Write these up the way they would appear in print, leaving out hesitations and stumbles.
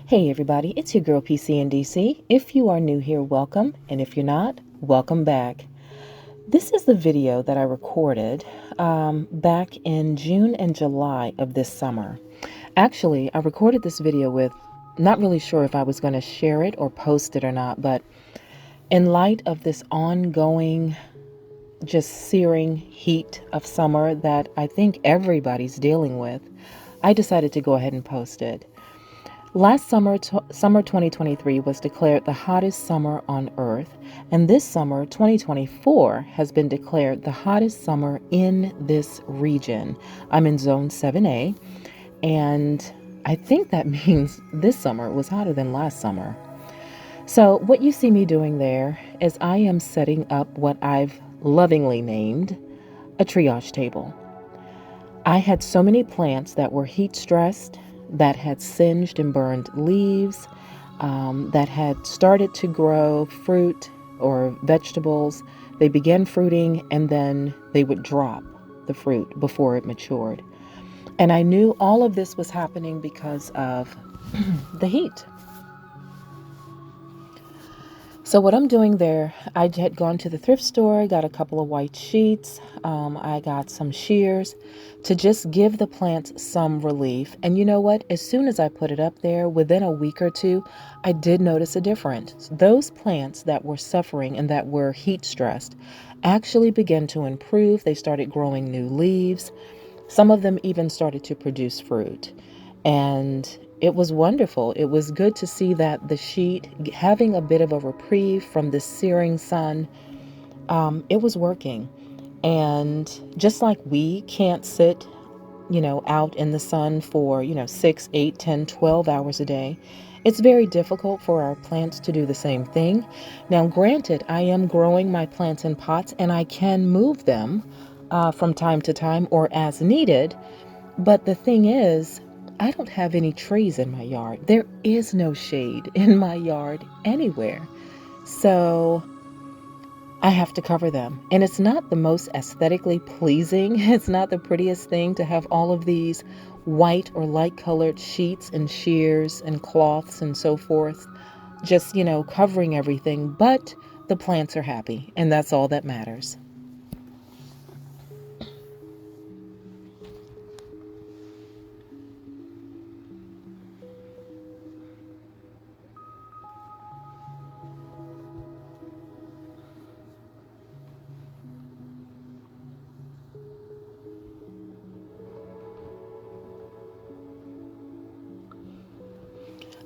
Hey everybody, it's your girl PC and DC. If you are new here, welcome, and if you're not, welcome back. This is the video that I recorded back in June and July of this summer. Actually, I recorded this video with not really sure if I was going to share it or post it or not, but in light of this ongoing, just searing heat of summer that I think everybody's dealing with, I decided to go ahead and post it. Last summer, summer 2023 was declared the hottest summer on Earth, and this summer, 2024, has been declared the hottest summer in this region. I'm in Zone 7A, and I think that means this summer was hotter than last summer. So what you see me doing there is I am setting up what I've lovingly named a triage table. I had so many plants that were heat stressed, that had singed and burned leaves, that had started to grow fruit or vegetables. They began fruiting and then they would drop the fruit before it matured. And I knew all of this was happening because of the heat. So what I'm doing there, I had gone to the thrift store, got a couple of white sheets, I got some shears to just give the plants some relief. And you know what? As soon as I put it up there, within a week or two, I did notice a difference. Those plants that were suffering and that were heat stressed actually began to improve. They started growing new leaves. Some of them even started to produce fruit. And it was wonderful. It was good to see that the sheet having a bit of a reprieve from the searing sun, it was working. And just like we can't sit, out in the sun for, 6, 8, 10, 12 hours a day, it's very difficult for our plants to do the same thing. Now, granted, I am growing my plants in pots and I can move them from time to time or as needed. But the thing is, I don't have any trees in my yard. There is no shade in my yard anywhere. So I have to cover them. And it's not the most aesthetically pleasing. It's not the prettiest thing to have all of these white or light colored sheets and shears and cloths and so forth, just, covering everything. But the plants are happy, and that's all that matters.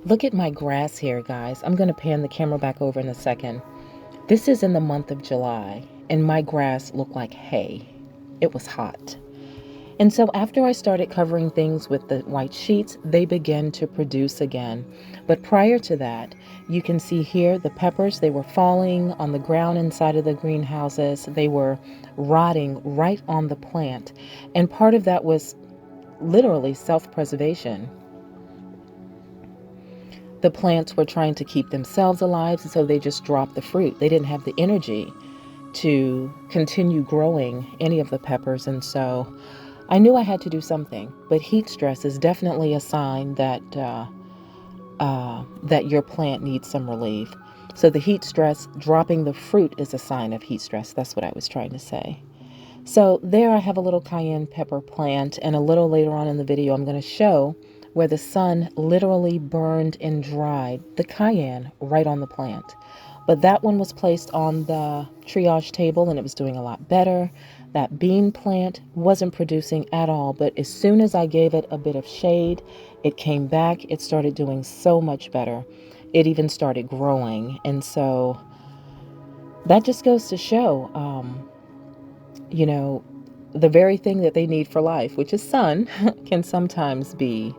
Look at my grass here, guys. I'm going to pan the camera back over in a second. This is in the month of July, and my grass looked like hay. It was hot. And so after I started covering things with the white sheets, they began to produce again. But prior to that, you can see here the peppers, they were falling on the ground inside of the greenhouses. They were rotting right on the plant. And part of that was literally self-preservation. The plants were trying to keep themselves alive, so they just dropped the fruit. They didn't have the energy to continue growing any of the peppers, and so I knew I had to do something. But heat stress is definitely a sign that that your plant needs some relief. So the heat stress, dropping the fruit, is a sign of heat stress. That's what I was trying to say. So there I have a little cayenne pepper plant, and a little later on in the video I'm going to show where the sun literally burned and dried the cayenne right on the plant. But that one was placed on the triage table and it was doing a lot better. That bean plant wasn't producing at all, but as soon as I gave it a bit of shade, it came back. It started doing so much better. It even started growing. And so that just goes to show, the very thing that they need for life, which is sun, can sometimes be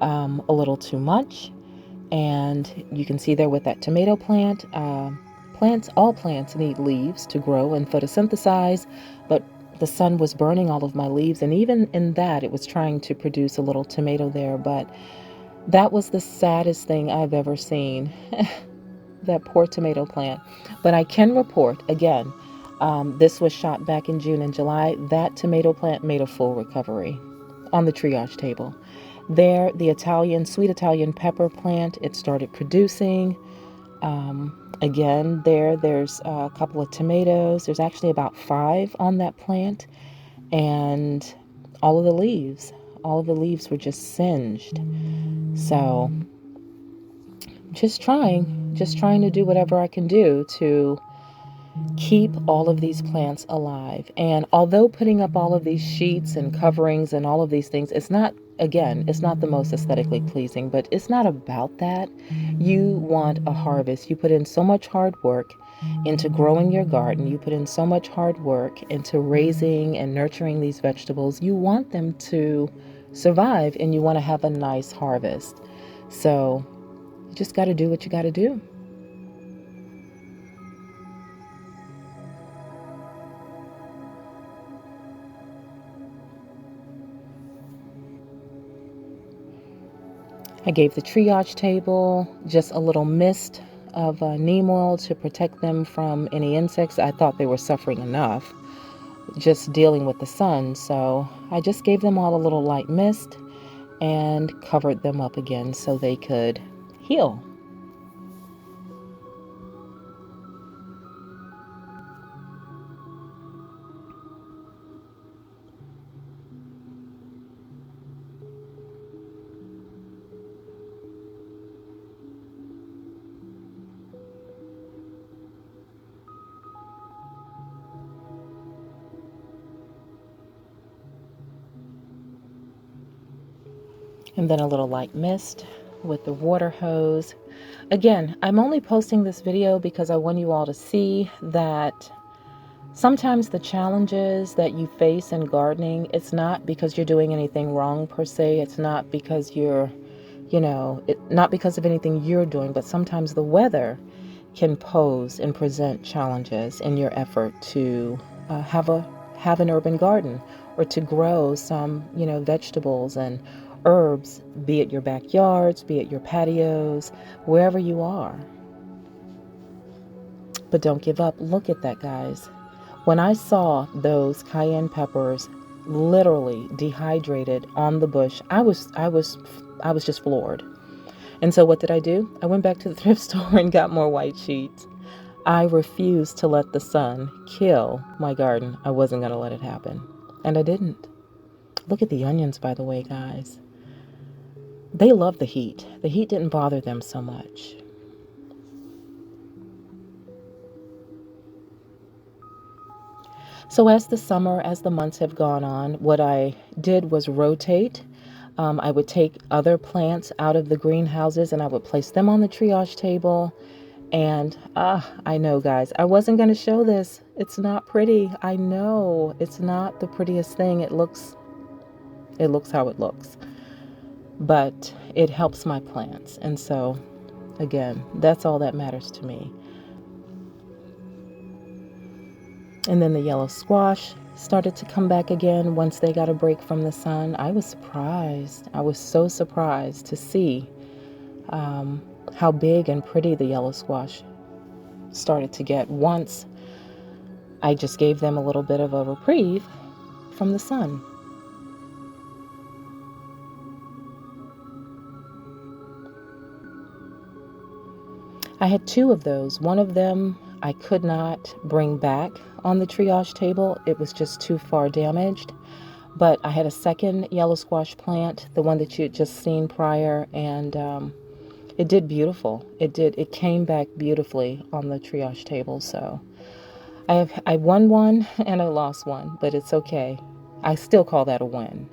a little too much. And you can see there with that tomato plant, all plants need leaves to grow and photosynthesize, but the sun was burning all of my leaves, and even in that it was trying to produce a little tomato there. But that was the saddest thing I've ever seen. That poor tomato plant. But I can report again, this was shot back in June and July. That tomato plant made a full recovery on the triage table. There, the sweet Italian pepper plant, it started producing. Again, there's a couple of tomatoes. There's actually about 5 on that plant. And all of the leaves were just singed. So just trying to do whatever I can do to keep all of these plants alive. And although putting up all of these sheets and coverings and all of these things, it's not the most aesthetically pleasing, but it's not about that. You want a harvest. You put in so much hard work into growing your garden. You put in so much hard work into raising and nurturing these vegetables. You want them to survive, and you want to have a nice harvest. So you just got to do what you got to do. I gave the triage table just a little mist of neem oil to protect them from any insects. I thought they were suffering enough just dealing with the sun, so I just gave them all a little light mist and covered them up again so they could heal. And then a little light mist with the water hose. Again, I'm only posting this video because I want you all to see that sometimes the challenges that you face in gardening, it's not because you're doing anything wrong per se. It's not because you're, not because of anything you're doing, but sometimes the weather can pose and present challenges in your effort to have an urban garden, or to grow some, vegetables and herbs, be it your backyards, be it your patios, wherever you are. But don't give up. Look at that, guys. When I saw those cayenne peppers literally dehydrated on the bush, I was just floored. And so what did I do? I went back to the thrift store and got more white sheets. I refused to let the sun kill my garden. I wasn't going to let it happen. And I didn't. Look at the onions, by the way, guys. They love the heat. The heat didn't bother them so much. So as the months have gone on, what I did was rotate. I would take other plants out of the greenhouses and I would place them on the triage table. And I know, guys, I wasn't going to show this. It's not pretty. I know it's not the prettiest thing. It looks how it looks, but it helps my plants. And so, again, that's all that matters to me. And then the yellow squash started to come back again once they got a break from the sun. I was surprised. I was so surprised to see how big and pretty the yellow squash started to get once I just gave them a little bit of a reprieve from the sun. I had 2 of those. One of them I could not bring back on the triage table. It was just too far damaged. But I had a second yellow squash plant, the one that you had just seen prior, and it did beautiful. It came back beautifully on the triage table. So I won one and I lost one, but it's okay. I still call that a win.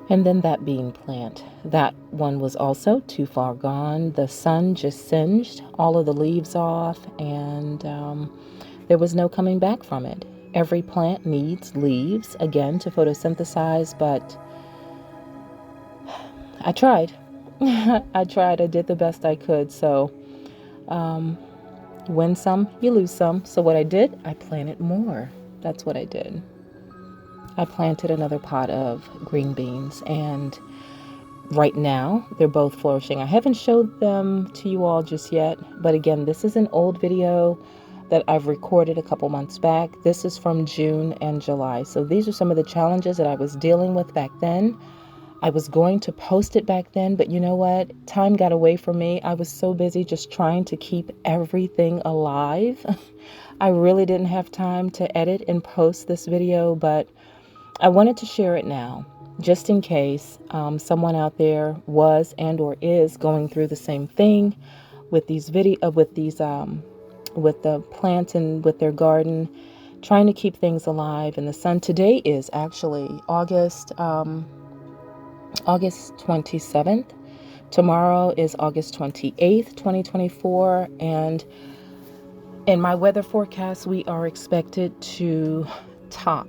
And then that bean plant, that one was also too far gone. The sun just singed all of the leaves off, and there was no coming back from it. Every plant needs leaves, again, to photosynthesize, but I tried. I did the best I could. So win some, you lose some. So what I did, I planted more. That's what I did. I planted another pot of green beans, and Right now, they're both flourishing. I haven't showed them to you all just yet, but again, this is an old video that I've recorded a couple months back. This is from June and July. So these are some of the challenges that I was dealing with back then. I was going to post it back then, but you know what? Time got away from me. I was so busy just trying to keep everything alive. I really didn't have time to edit and post this video, but I wanted to share it now, just in case someone out there was and or is going through the same thing with these with the plants and with their garden, trying to keep things alive in the sun. Today is actually August 27th. Tomorrow is August 28th, 2024, and in my weather forecast, we are expected to top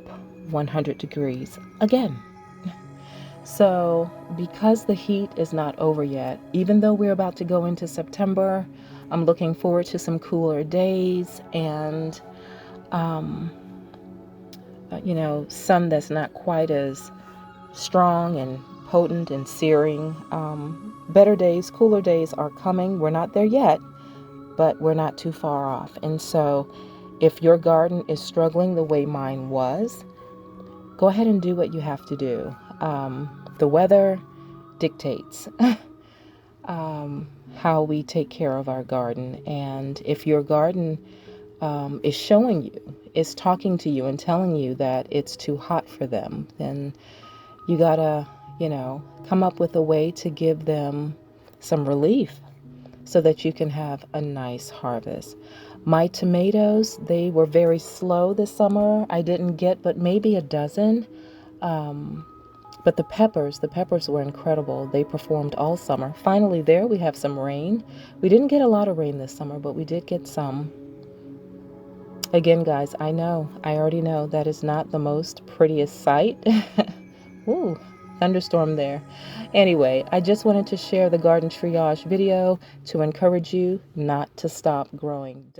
100 degrees again. So, because the heat is not over yet, even though we're about to go into September, I'm looking forward to some cooler days and, sun that's not quite as strong and potent and searing. Better days, cooler days are coming. We're not there yet, but we're not too far off. And so, if your garden is struggling the way mine was, go ahead and do what you have to do. The weather dictates how we take care of our garden. And if your garden is showing you, is talking to you and telling you that it's too hot for them, then you gotta, come up with a way to give them some relief so that you can have a nice harvest. My tomatoes, they were very slow this summer. I didn't get but maybe a dozen. But the peppers were incredible. They performed all summer. Finally, there we have some rain. We didn't get a lot of rain this summer, but we did get some. Again, guys, I already know that is not the most prettiest sight. Ooh, thunderstorm there. Anyway, I just wanted to share the garden triage video to encourage you not to stop growing.